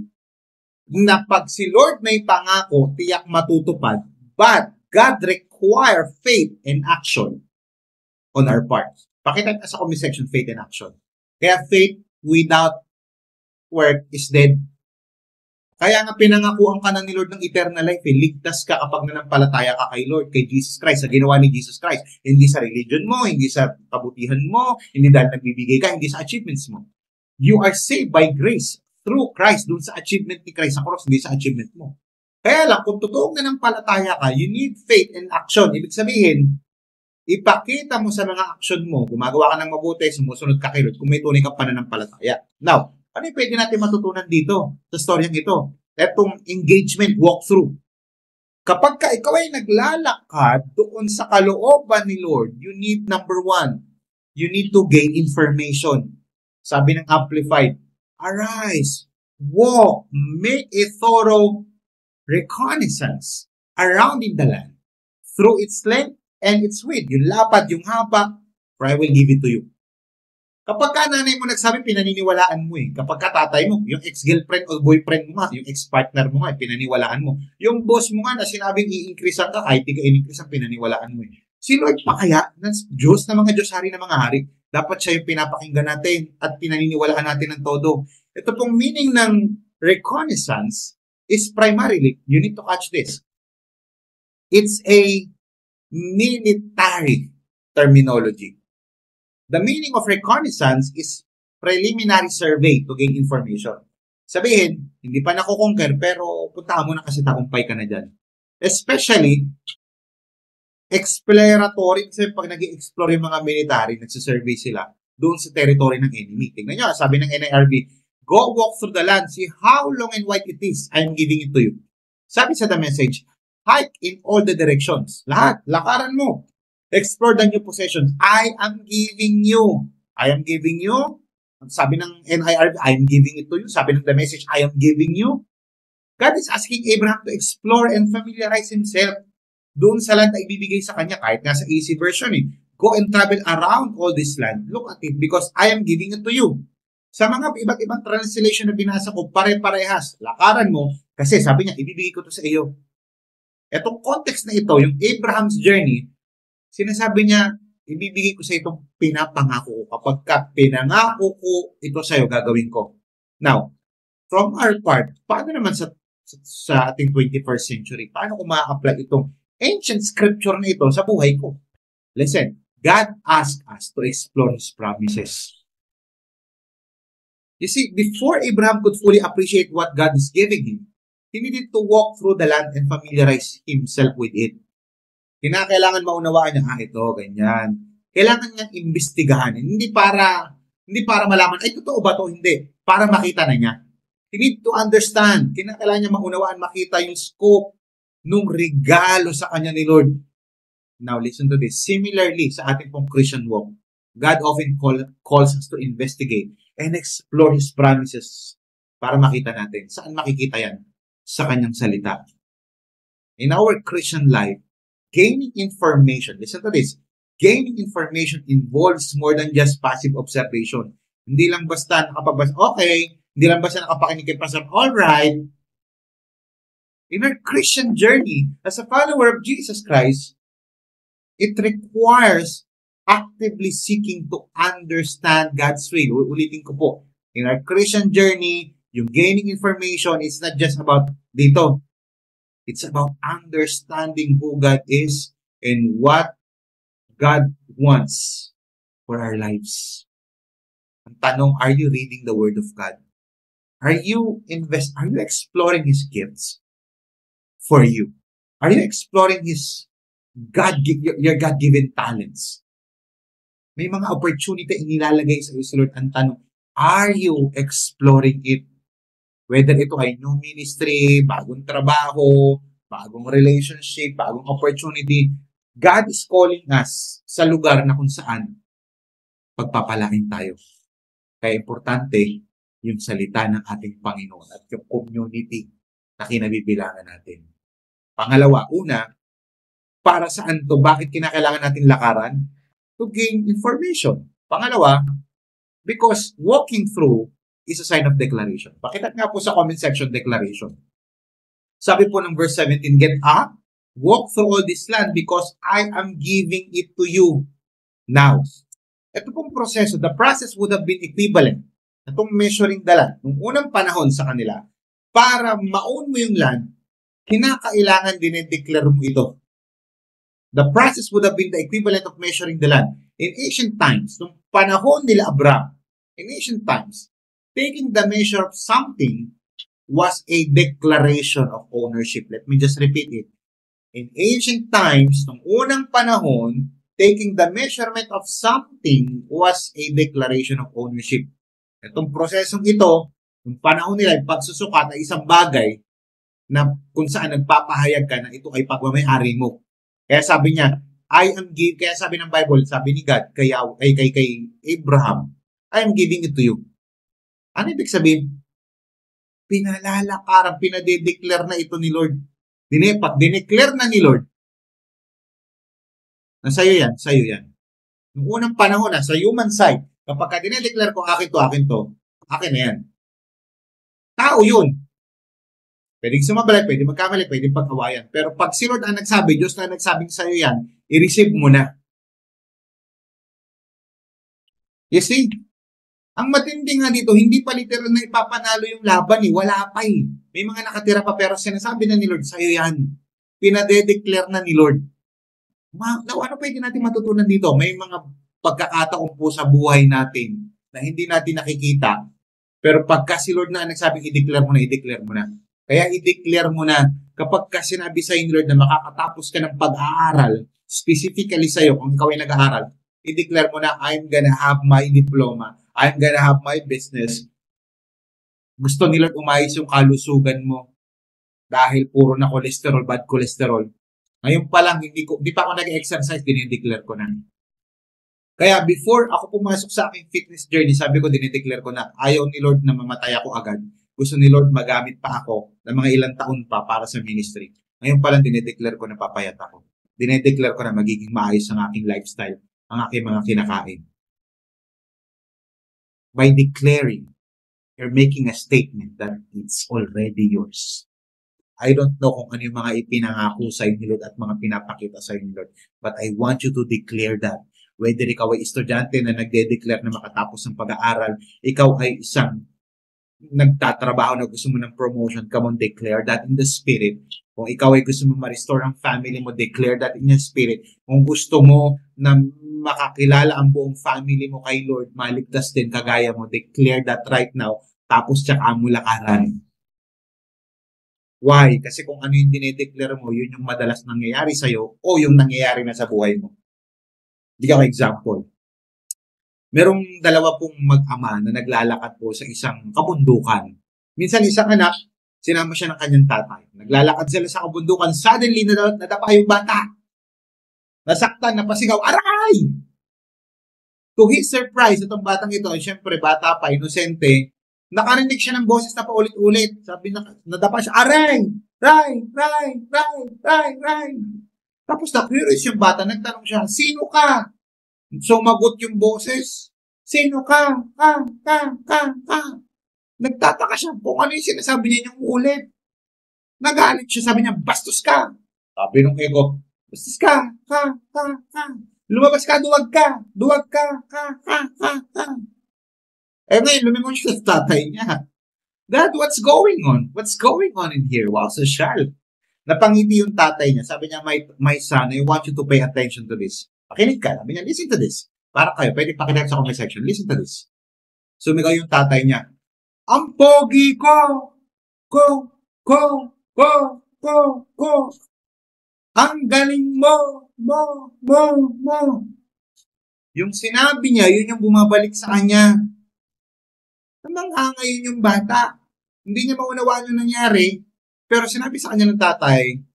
na pag si Lord may pangako, tiyak matutupad, but God require faith and action on our part. Pakita sa comment section, faith and action. Kaya faith without work is dead. Kaya nga pinangakuan ka na ni Lord ng eternal life. Ligtas ka kapag nanampalataya ka kay Lord, kay Jesus Christ, sa ginawa ni Jesus Christ. Hindi sa religion mo, hindi sa kabutihan mo, hindi dahil nagbibigay ka, hindi sa achievements mo. You are saved by grace through Christ, dun sa achievement ni Christ sa cross, hindi sa achievement mo. Kaya lang, kung totoong nanampalataya ka, you need faith and action. Ibig sabihin, ipakita mo sa mga action mo, gumagawa ka ng mabuti, sumusunod ka kay Lord, kung may tunay kang pananampalataya. Now, ano yung pwede natin matutunan dito sa storyang ito? Etong engagement walkthrough. Kapag ka ikaw ay naglalakad doon sa kalooban ni Lord, you need, number one, you need to gain information. Sabi ng Amplified, arise, walk, make a thorough reconnaissance around in the land through its length and its width. Yung lapad, yung haba, for I will give it to you. Kapag ka nanay mo nagsabi, pinaniniwalaan mo eh. Kapag ka tatay mo, yung ex-girlfriend o boyfriend mo nga, yung ex-partner mo nga, pinaniwalaan mo. Yung boss mo nga na sinabing i-increase ka, kahit di ka in-increase ang pinaniwalaan mo eh. Si Lord pa kaya, Diyos na mga Diyos, hari na mga hari, dapat siya yung pinapakinggan natin at pinaniniwalaan natin ng todo. Ito pong meaning ng reconnaissance is primarily, you need to catch this, it's a military terminology. The meaning of reconnaissance is preliminary survey to gain information. Sabihin, hindi pa nakukonquer, pero puntahan mo na kasi takumpay ka na dyan. Especially, exploratory, kasi pag nag-i-explore yung mga military, nagsisurvey sila doon sa territory ng enemy. Tingnan nyo, sabi ng NIRB, go walk through the land, see how long and wide it is, I am giving it to you. Sabi sa the message, hike in all the directions. Lahat, lakaran mo. Explore the new possessions. I am giving you. I am giving you. Sabi ng NIRB, I am giving it to you. Sabi ng the message, I am giving you. God is asking Abraham to explore and familiarize himself doon sa land na ibibigay sa kanya. Kahit nga sa easy version eh. Go and travel around all this land. Look at it because I am giving it to you. Sa mga iba't ibang translation na binasa ko, pare-parehas. Lakaran mo kasi sabi niya, ibibigay ko to sa iyo. Etong context na ito, yung Abraham's journey, sinasabi niya, ibibigay ko sa itong pinapangako ko. Kapag ka pinangako ko ito sa iyo, gagawin ko. Now, from our part, paano naman sa ating 21st century? Paano ko ma-apply itong ancient scripture na ito sa buhay ko? Listen, God asked us to explore His promises. You see, before Abraham could fully appreciate what God is giving him, he needed to walk through the land and familiarize himself with it. Kinakailangan maunawaan niya, ito, ganyan. Kailangan niyang imbestigahan. Hindi para malaman, ay, totoo ba ito? Hindi. Para makita na niya. He need to understand. Kinakailangan niya maunawaan, makita yung scope nung regalo sa kanya ni Lord. Now, listen to this. Similarly, sa ating pong Christian walk, God often calls us to investigate and explore His promises para makita natin. Saan makikita yan? sa kanyang salita. In our Christian life, gaining information, listen to this, gaining information involves more than just passive observation. Hindi lang basta nakapagbasa, okay, hindi lang basta nakapakinig kay pastor, alright. In our Christian journey, as a follower of Jesus Christ, it requires actively seeking to understand God's will. Ulitin ko po, in our Christian journey, yung gaining information is not just about dito. It's about understanding who God is and what God wants for our lives. Ang tanong, are you reading the Word of God? Are you exploring His gifts for you? Are you exploring His your God-given talents? May mga opportunity inilalagay sa iyo, Lord. Ang tanong, are you exploring it? Whether ito ay new ministry, bagong trabaho, bagong relationship, bagong opportunity, God is calling us sa lugar na kung saan pagpapalain tayo. Kaya importante yung salita ng ating Panginoon at yung community na kinabibilangan natin. Pangalawa, una, para saan to? Bakit kinakailangan natin lakaran? To gain information. Pangalawa, because walking through is a sign of declaration. Pakita nga po sa comment section, declaration. Sabi po ng verse 17, get up, walk through all this land because I am giving it to you now. Ito pong proseso, the process would have been equivalent. Itong measuring the land, nung unang panahon sa kanila, para maown mo yung land, kinakailangan dinedeclare mo ito. The process would have been the equivalent of measuring the land. In ancient times, nung panahon nila Abraham, in ancient times, taking the measure of something was a declaration of ownership. Let me just repeat it. In ancient times, nung unang panahon, taking the measurement of something was a declaration of ownership. Itong prosesong ito, yung panahon nila, yung pagsusukat ay isang bagay na kung saan nagpapahayag ka na ito ay pagmamayari mo. Kaya sabi niya, kaya sabi ng Bible, sabi ni God, kay Abraham, I am giving it to you. Ano ibig sabihin? Pinalalakaran, pinadedeclare na ito ni Lord. Pag dineclare na ni Lord, na sa'yo yan. Noong unang panahon na, sa human side, kapag ka dinedeclare ko, akin na yan. Tao yun. Pwedeng sumabalay, pwedeng magkamali, pwedeng pag-awayan. Pero pag si Lord ang nagsabi, Diyos na nagsabing sa'yo yan, i-receive mo na. You see? Ang matindi nga dito, hindi pa literal na ipapanalo yung laban eh. Wala pa eh. May mga nakatira pa pero sinasabi na ni Lord, sa'yo yan. Pinadedeclare na ni Lord. Ano pwede natin matutunan dito? May mga pagkakataon po sa buhay natin na hindi natin nakikita. Pero pagka si Lord na nagsabing i-declare mo na. Kaya i-declare mo na kapag ka sinabi sa ni Lord na makakatapos ka ng pag-aaral, specifically sa'yo, kung ikaw ay nag-aaral, i-declare mo na, I'm gonna have my diploma. I'm gonna have my business. Gusto nila umayos yung kalusugan mo dahil puro na cholesterol, bad cholesterol. Ngayon pa lang, hindi pa ako nag-exercise, dinideclare ko na. Kaya before ako pumasok sa aking fitness journey, sabi ko, dinideclare ko na ayaw ni Lord na mamatay ako agad. Gusto ni Lord magamit pa ako ng mga ilang taon pa para sa ministry. Ngayon pa lang, dinideclare ko na papayat ako. Dinideclare ko na magiging maayos ang aking lifestyle, ang aking mga kinakain. By declaring, you're making a statement that it's already yours. I don't know kung ano yung mga ipinangako sa inyo, Lord, at mga pinapakita sa inyo, Lord. But I want you to declare that. Whether ikaw ay estudyante na nagde-declare na makatapos ng pag-aaral, ikaw ay isang nagtatrabaho na gusto mo ng promotion, come on, declare that in the spirit. Kung ikaw ay gusto mo ma-restore ang family mo, declare that in your spirit. Kung gusto mo na makakilala ang buong family mo kay Lord, maligtas din kagaya mo, declare that right now, tapos tsaka mo lakaran. Why? Kasi kung ano yung dinedeclare mo, yun yung madalas nangyayari sa'yo o yung nangyayari na sa buhay mo. Bigyan ko example. Merong dalawa pong mag-ama na naglalakad po sa isang kabundukan. Minsan isang anak, sinama siya ng kanyang tatay. Naglalakad sila sa kabundukan, suddenly nadapa yung bata. Nasaktan, napasigaw, aray! To his surprise, itong batang ito, siyempre bata pa, inosente, Nakarinig siya ng boses na paulit-ulit. Sabi na, nadapa siya, aray! Ray! Ray! Ray! Ray! Ray! Tapos na-curious yung bata, nagtanong siya, sino ka? Sumagot yung boses, sino ka? Ka. Nagtataka siya kung ano yung sinasabi niya yung ulit. Nagalit siya, sabi niya, bastos ka. Sabi nung ego, bastos ka. Lumabas ka, duwag ka. Eh ngayon, lumingon siya sa tatay niya. Dad, what's going on? What's going on in here? Wow, social. Napangiti yung tatay niya. Sabi niya, my son, I want you to pay attention to this. Pakinig ka. Sabi niya, listen to this. Para kayo, pwede pakinig sa comment section. Listen to this. Sumigaw yung tatay niya. Ang pogi ko! Ko! Ang galing mo! Yung sinabi niya, yun yung bumabalik sa kanya. Namanghangayon yung bata. Hindi niya maunawaan yung nangyari, pero sinabi sa kanya ng tatay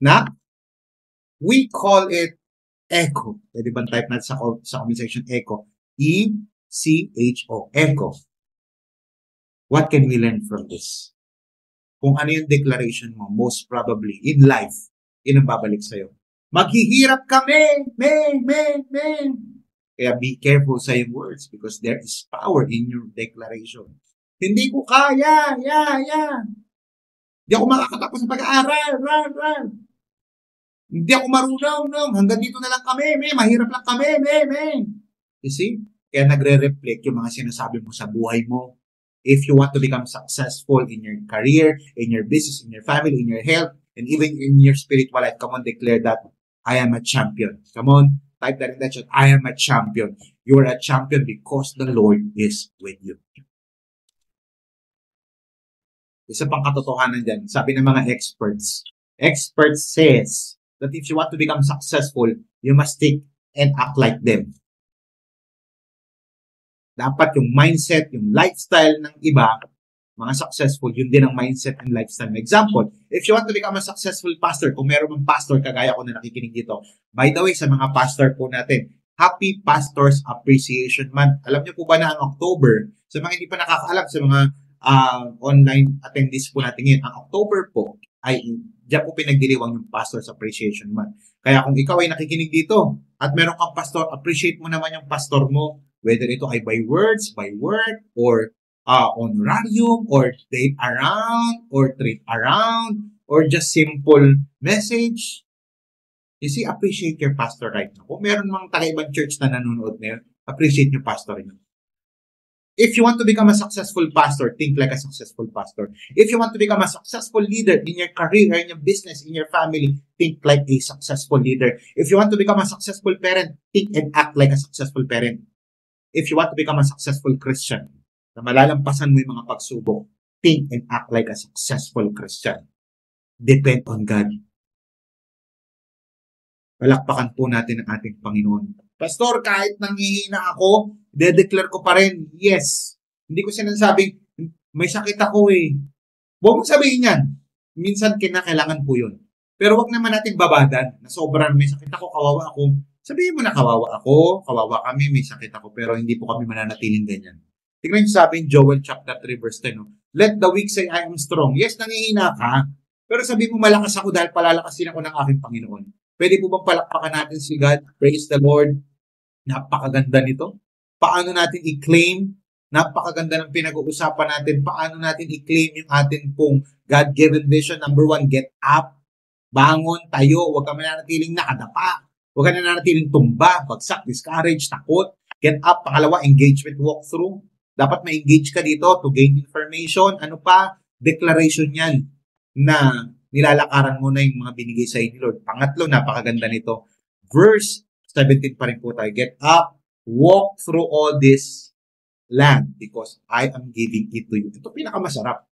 na we call it echo. Pwede ba type natin sa comment section echo? E-C-H-O. Echo. What can we learn from this? Kung ano yung declaration mo, most probably, in life, yun ang babalik sa'yo. Maghihirap kami! Kaya be careful sa yung words because there is power in your declaration. Hindi ko kaya, Hindi ako makakatapos sa pag-aaral, Hindi ako marunong, hanggang dito na lang kami, mahirap lang kami, You see? Kaya nagre-reflect yung mga sinasabi mo sa buhay mo. If you want to become successful in your career, in your business, in your family, in your health, and even in your spiritual life, come on, declare that I am a champion. Come on, type that in that chat. I am a champion. You are a champion because the Lord is with you. Isa pang katotohanan dyan, sabi ng mga experts says that if you want to become successful, you must think and act like them. Dapat yung mindset, yung lifestyle ng iba, mga successful, yun din ang mindset and lifestyle. Example, if you want to become a successful pastor, kung meron mong pastor, kagaya ko na nakikinig dito, by the way, sa mga pastor po natin, Happy Pastors Appreciation Month. Alam niyo po ba na ang October, sa mga hindi pa nakakaalam, sa mga online attendees po natin ngayon, ang October po ay diyan po pinagdiriwang yung Pastors Appreciation Month. Kaya kung ikaw ay nakikinig dito at meron kang pastor, appreciate mo naman yung pastor mo, whether ito ay by words, by word, or honorarium, or date around, or treat around, or just simple message. You see, appreciate your pastor right now. Kung meron mga taga-ibang church na nanonood na yun, appreciate your pastor niyo. If you want to become a successful pastor, think like a successful pastor. If you want to become a successful leader in your career, in your business, in your family, think like a successful leader. If you want to become a successful parent, think and act like a successful parent. If you want to become a successful Christian, na malalampasan mo yung mga pagsubok, think and act like a successful Christian. Depend on God. Palakpakan po natin ang ating Panginoon. Pastor, kahit nanghihina ako, de-declare ko pa rin, yes. Hindi ko sinasabing, may sakit ako eh. Huwag mong sabihin yan. Minsan kinakailangan po yun. Pero wag naman natin babadan na sobrang may sakit ako, kawawa ako. Sabihin mo na kawawa ako, kawawa kami, may sakit ako, pero hindi po kami mananatiling ganyan. Tingnan niyo sabi in Joel chapter 3 verse 10, no? Let the weak say, I am strong. Yes, nangihina ka, pero sabi mo malakas ako dahil palalakasin ako ng aking Panginoon. Pwede po bang palakpakan natin si God? Praise the Lord. Napakaganda nito. Paano natin i-claim? Napakaganda ng pinag-uusapan natin. Paano natin i-claim yung atin pong God-given vision? Number 1, get up. Bangon, tayo. Huwag ka mananatiling nakadapa. Huwag ka nananatiling tumba, bagsak, discourage, takot. Get up. Pangalawa, engagement walkthrough. Dapat ma-engage ka dito to gain information. Ano pa? Declaration yan na nilalakaran mo na yung mga binigay sa inyo, Lord. Pangatlo, napakaganda nito. Verse 17 pa rin po tayo. Get up, walk through all this land because I am giving it to you. Ito pinakamasarap.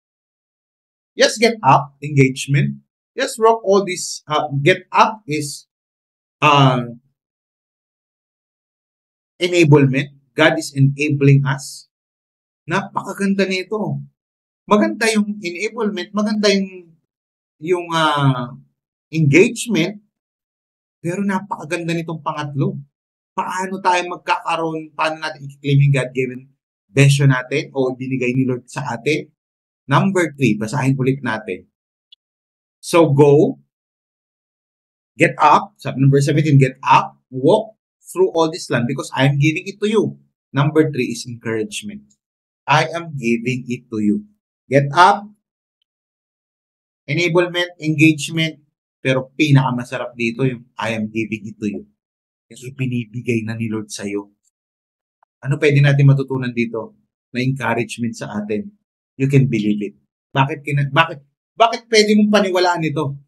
Yes, get up, engagement. Yes, walk all this. Get up is enablement. God is enabling us. Napakaganda nito. Maganda yung enablement, maganda yung engagement, pero napakaganda nitong pangatlo. Paano tayo magkakaroon, paano natin i-claim yung God-given besyo natin o binigay ni Lord sa atin. Number 3, basahin ulit natin. So go, get up, sabi number 17, get up, walk through all this land because I am giving it to you. Number 3 is encouragement. I am giving it to you. Get up, enablement, engagement, pero pinakamasarap dito yung I am giving it to you. Yung ipinibigay na ni Lord sa'yo. Ano pwede natin matutunan dito? Na encouragement sa atin. You can believe it. Bakit pwede mong paniwalaan ito?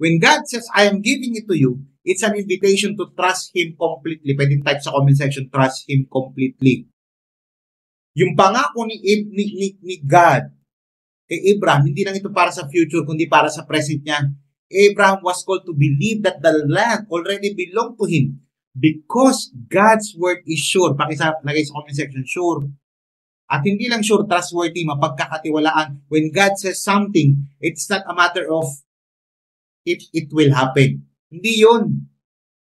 When God says, I am giving it to you, it's an invitation to trust Him completely. Pwede type sa comment section, trust Him completely. Yung pangako ni God kay Abraham, hindi lang ito para sa future, kundi para sa present niya. Abraham was called to believe that the land already belonged to him because God's word is sure. Lagay sa comment section, sure. At hindi lang sure, trustworthy, mapagkakatiwalaan. When God says something, it's not a matter of if it will happen. Hindi yun.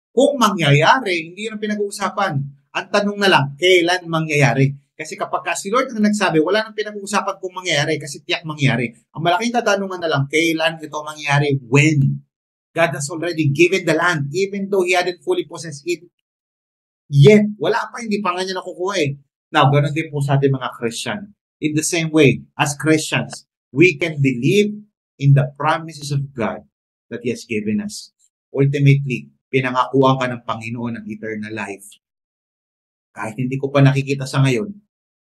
Kung mangyayari, hindi yun ang pinag-uusapan. Ang tanong na lang, kailan mangyayari? Kasi kapag si Lord ang nagsabi, wala nang pinag-uusapan kung mangyayari kasi tiyak mangyayari. Ang malaking katanungan na lang, kailan ito mangyayari? When? God has already given the land even though He hadn't fully possessed it. Yet, wala pa, hindi pa nga niya nakukuha eh. Now, ganun din po sa ating mga Christian. In the same way, as Christians, we can believe in the promises of God that He has given us. Ultimately, pinangakuan ka ng Panginoon ng eternal life. Kahit hindi ko pa nakikita sa ngayon,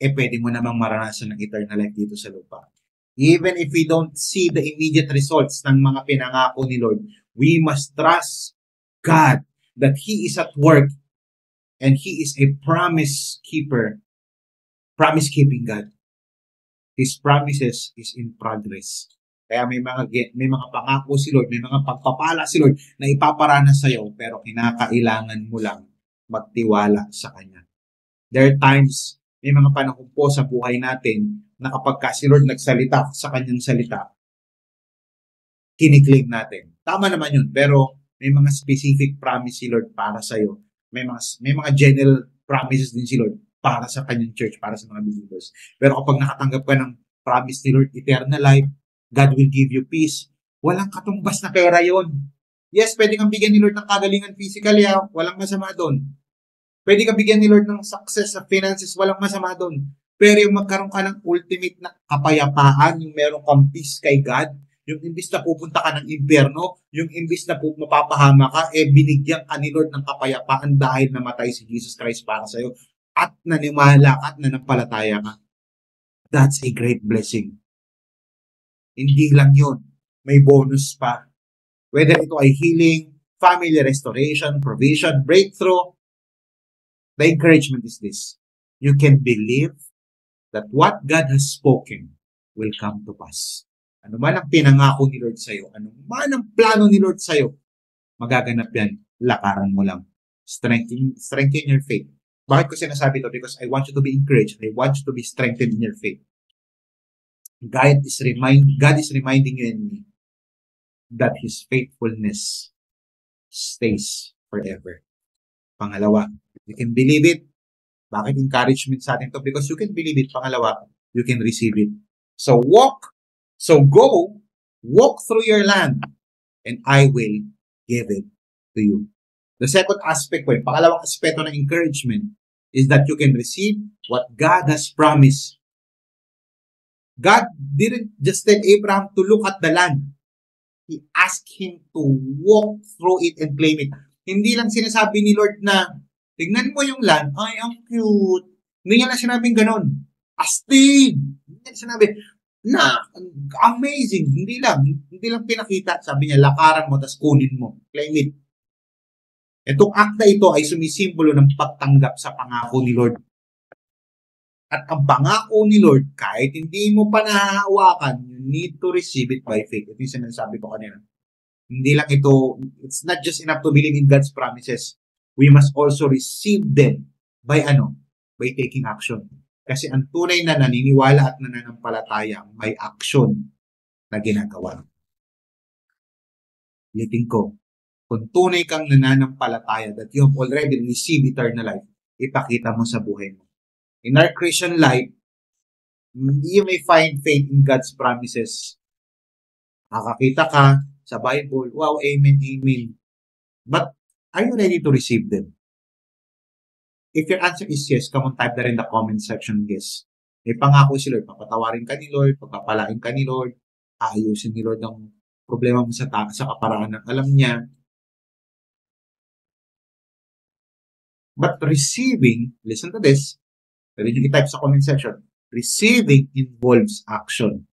pwede mo namang maranasan ng eternal life dito sa lupa. Even if we don't see the immediate results ng mga pinangako ni Lord, we must trust God that He is at work and He is a promise keeper, promise-keeping God. His promises is in progress. Kaya may mga pangako si Lord, may mga pagpapala si Lord na ipaparanas sa iyo, pero kinakailangan mo lang magtiwala sa Kanya. There are times, may mga panahon po sa buhay natin na kapag si Lord nagsalita sa Kanyang salita, kiniklaim natin. Tama naman yun, pero may mga specific promise si Lord para sa iyo. May mga general promises din si Lord para sa Kanyang church, para sa mga believers. Pero kapag nakatanggap ka ng promise ni Lord, eternal life, God will give you peace. Walang katumbas na pera yon. Yes, pwede kang bigyan ni Lord ng kagalingan physically, walang masama doon. Pwede kang bigyan ni Lord ng success sa finances, walang masama doon. Pero yung magkaroon ka ng ultimate na kapayapaan, yung meron kang peace kay God, yung imbis na pupunta ka ng impyerno, yung imbis na mapapahama ka, binigyan ka ni Lord ng kapayapaan dahil namatay si Jesus Christ para sa'yo at nanimala ka at nanampalataya ka. That's a great blessing. Hindi lang yun. May bonus pa. Whether ito ay healing, family restoration, provision, breakthrough, the encouragement is this. You can believe that what God has spoken will come to pass. Ano man ang pinangako ni Lord sa'yo, ano man ang plano ni Lord sa'yo, magaganap yan. Lakaran mo lang. Strengthen your faith. Bakit ko sinasabi ito? Because I want you to be encouraged. I want you to be strengthened in your faith. God is reminding you and me that His faithfulness stays forever. Pangalawa, you can believe it. Bakit encouragement sa atin to? Because you can believe it. Pangalawa, you can receive it. So go, walk through your land, and I will give it to you. The second aspect ko, pangalawang aspeto ng encouragement is that you can receive what God has promised. God didn't just tell Abraham to look at the land. He asked him to walk through it and claim it. Hindi lang sinasabi ni Lord na, tignan mo yung land, ay, ang cute. Hindi niya lang sinabing ganon. Astig! Hindi niya sinabi, na, amazing. Hindi lang pinakita. Sabi niya, lakaran mo, tas kunin mo. Claim it. Itong akta ito ay sumisimbolo ng pagtanggap sa pangako ni Lord. At ang pangako ni Lord, kahit hindi mo pa nahahawakan, you need to receive it by faith. Ito yung sinasabi ko kanina. Hindi lang ito, it's not just enough to believe in God's promises. We must also receive them by By taking action. Kasi ang tunay na naniniwala at nananampalataya may action na ginagawa. Ulitin ko, kung tunay kang nananampalataya that you have already received eternal life, ipakita mo sa buhay mo. In our Christian life, you may find faith in God's promises. Nakakita ka sa Bible, wow, amen, amen. But are you ready to receive them? If your answer is yes, come on, type that in the comment section, yes. May pangako si Lord, papatawarin ka ni Lord, pagpapalain ka ni Lord, aayusin ni Lord ang problema mo sa kaparaan ng alam niya. But receiving, listen to this, pwede nyo i-type sa comment section, receiving involves action.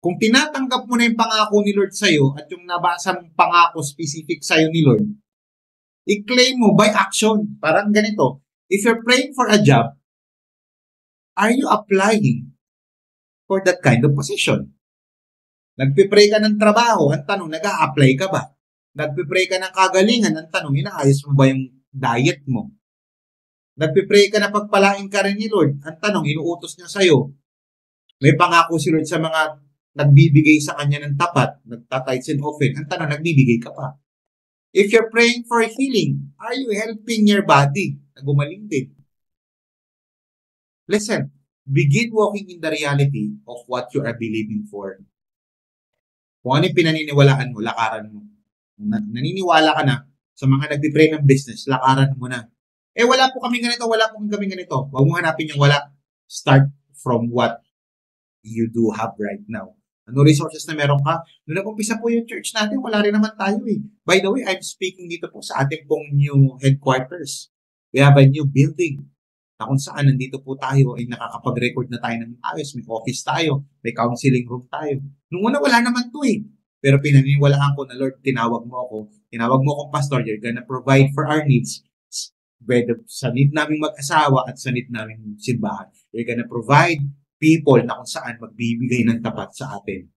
Kung tinatanggap mo na yung pangako ni Lord sa'yo at yung nabasa mong pangako specific sa'yo ni Lord, i-claim mo by action. Parang ganito, if you're praying for a job, are you applying for that kind of position? Nagpipray ka ng trabaho, ang tanong, nag-a-apply ka ba? Nagpipray ka ng kagalingan, ang tanong, inaayos mo ba yung diet mo? Nagpipray ka na pagpalain ka rin ni Lord, ang tanong, inuutos niya sa'yo. May pangako si Lord sa mga nagbibigay sa kanya ng tapat, nagtatides and offering, ang tanong, nagbibigay ka pa. If you're praying for healing, are you helping your body na gumaling din? Listen, begin walking in the reality of what you are believing for. Kung ano yung pinaniniwalaan mo, lakaran mo. Naniniwala ka na sa mga nagpipray ng business, lakaran mo na. Wala po kami ganito, wala po kami ganito. Huwag mo hanapin yung wala. Start from what you do have right now. Ano resources na meron ka? Nung nag-umpisa po yung church natin, wala rin naman tayo eh. By the way, I'm speaking dito po sa ating pong new headquarters. We have a new building na kung saan nandito po tayo ay nakakapag-record na tayo ng ayos. May office tayo, may counseling room tayo. Nung una, wala naman to eh. Pero pinaniniwalaan ko na, Lord, tinawag mo akong pastor, you're gonna provide for our needs, whether sa need naming mag-asawa at sa need naming simbahan. You're gonna provide people na kung saan magbibigay ng tapat sa atin,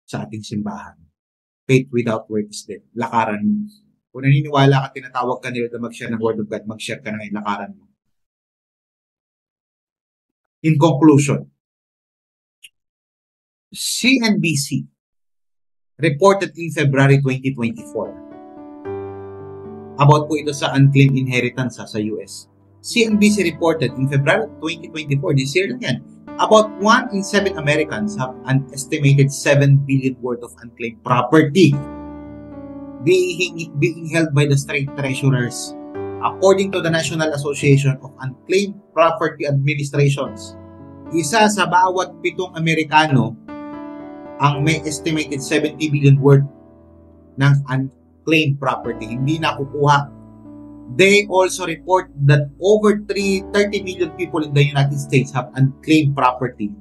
sa ating simbahan. Faith without works din. Lakaran mo. Kung naniniwala ka, tinatawag ka nila na mag-share ng Word of God, mag-share ka na ngayon, lakaran mo. In conclusion, CNBC reported in February 2024 about po ito sa unclaimed inheritance sa US. CNBC reported in February 2024, this year lang yan, about 1 in 7 Americans have an estimated 7 billion worth of unclaimed property being held by the state treasurers. According to the National Association of Unclaimed Property Administrations, isa sa bawat 7 Amerikano ang may estimated 70 billion worth ng unclaimed property. Hindi nakukuha. They also report that over 30 million people in the United States have unclaimed property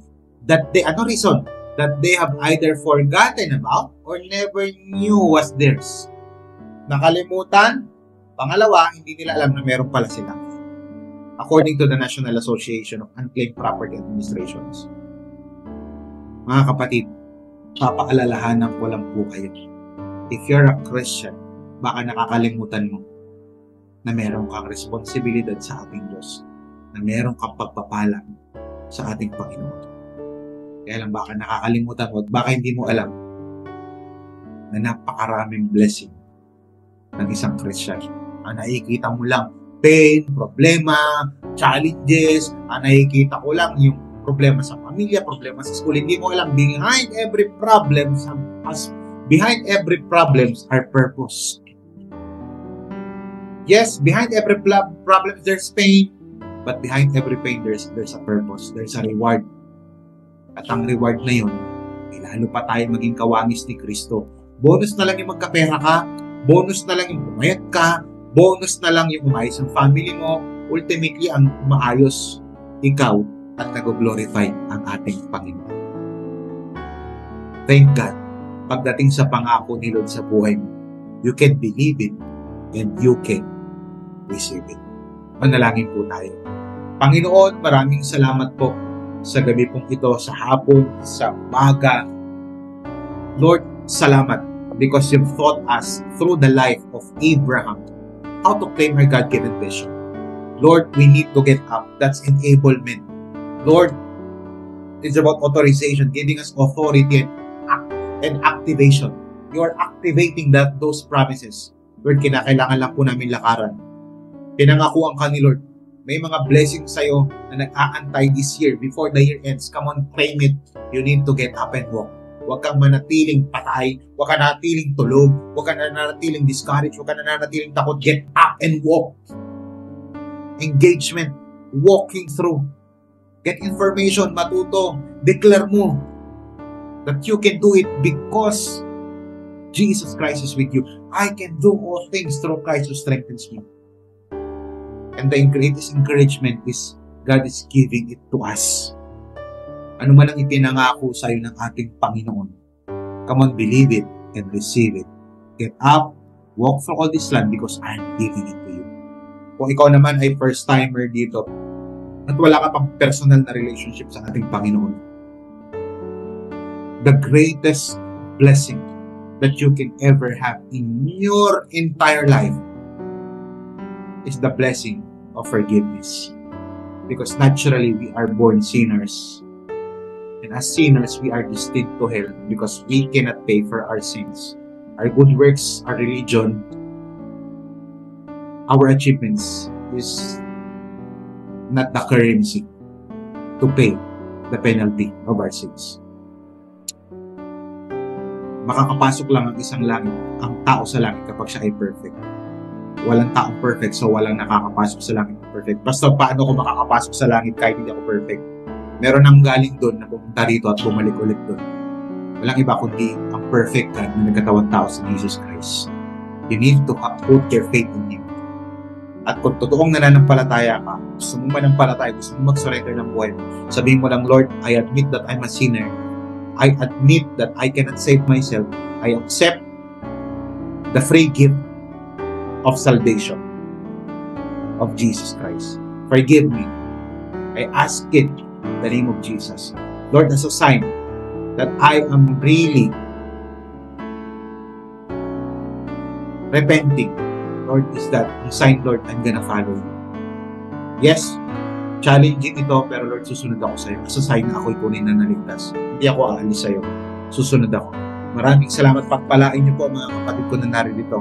that they, ano reason? That they have either forgotten about or never knew was theirs. Nakalimutan. Pangalawa, hindi nila alam na meron pala sila. According to the National Association of Unclaimed Property Administrations. Mga kapatid, papaalalahanan ko lang po kayo. If you're a Christian, baka nakakalimutan mo na meron kang responsibilidad sa ating Diyos, na meron kang pagpapala sa ating Panginoon. Kaya lang baka nakakalimutan mo at baka hindi mo alam na napakaraming blessing ng isang Christian. Ang nakikita mo lang, pain, problema, challenges, ang nakikita ko lang yung problema sa pamilya, problema sa school. Hindi mo alam, behind every problem are purpose. Yes, behind every problem there's pain, but behind every pain there's a purpose, there's a reward. At ang reward na yun, lalo pa tayo maging kawangis ni Kristo. Bonus na lang yung magkapera ka, bonus na lang yung pumayat ka, bonus na lang yung umayos ang family mo. Ultimately, ang maayos ikaw at nag-glorify ang ating Panginoon. Thank God, pagdating sa pangako ni Lord sa buhay mo, you can believe it and you can receive it. Manalangin po tayo. Panginoon, maraming salamat po sa gabi pong ito, sa hapon, sa umaga. Lord, salamat because you've taught us through the life of Abraham how to claim our God-given vision. Lord, we need to get up. That's enablement. Lord, it's about authorization, giving us authority and activation. You are activating those promises. Lord, kinakailangan lang po namin lakaran. Pinangakuan ka ni Lord May mga blessings sa'yo na nag-aantay this year before the year ends. Come on, claim it. You need to get up and walk. Huwag kang manatiling patay. Huwag kang nanatiling tulog. Huwag kang nanatiling discouraged. Huwag kang nanatiling takot. Get up and walk. Engagement. Walking through. Get information. Matuto. Declare mo that you can do it because Jesus Christ is with you. I can do all things through Christ who strengthens me. And the greatest encouragement is God is giving it to us. Ano man ang ipinangako sa iyo ng ating Panginoon. Come on, believe it and receive it. Get up, walk through all this land because I am giving it to you. Kung ikaw naman ay first-timer dito at wala ka pang personal na relationship sa ating Panginoon, the greatest blessing that you can ever have in your entire life is the blessing of forgiveness. Because naturally, we are born sinners. And as sinners, we are destined to hell because we cannot pay for our sins. Our good works, our religion, our achievements is not the currency to pay the penalty of our sins. Makakapasok lang ang isang langit, ang tao sa langit kapag siya ay perfect. Walang taong perfect, so walang nakakapasok sa langit perfect. Basta paano ko makakapasok sa langit kahit hindi ako perfect? Meron nang galing doon na pumunta rito at bumalik ulit doon. Walang iba kundi ang perfect God na nagkatawang tao sa Jesus Christ. You need to put your faith in Him. At kung totoong nananampalataya ka, gusto mo manampalataya, gusto mo mag-surrender ng buhay mo, sabihin mo lang, Lord, I admit that I'm a sinner. I admit that I cannot save myself. I accept the free gift of salvation of Jesus Christ. Forgive me. I ask it in the name of Jesus. Lord, as a sign that I am really repenting, Lord, is that a sign, Lord, I'm gonna follow you. Yes, challenging ito, pero Lord, susunod ako sa'yo. As a sign na ako'y tunay na naligtas. Hindi ako aalis sa'yo. Susunod ako. Maraming salamat. Pagpalain niyo po mga kapatid ko na narito.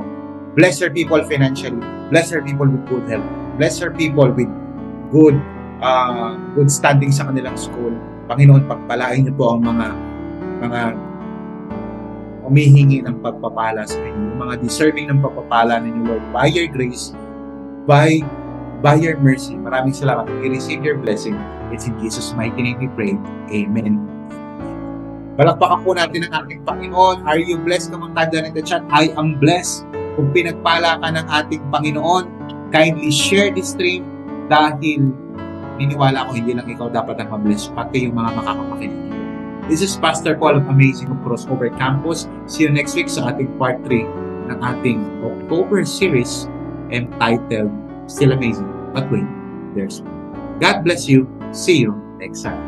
Bless your people financially. Bless your people with good health. Bless your people with good standing sa kanilang school. Panginoon, pagpalain niyo po ang mga humihingi ng pagpapala sa inyo. Yung mga deserving ng pagpapala ninyo, Lord, by your grace, by your mercy. Maraming salamat. We receive your blessing. It's in Jesus' mighty name we pray. Amen. Palakpakan po natin ang ating Panginoon. Are you blessed? Come on, type down in the chat. I am blessed. Kung pinagpala ka ng ating Panginoon, kindly share this stream dahil niniwala ko hindi lang ikaw dapat ang mabless, pati yung mga makakapakinig dito. This is Pastor Paul of Amazing of Crossover Campus. See you next week sa ating part 3 ng ating October series entitled Still Amazing, but wait, there's more. God bless you. See you next time.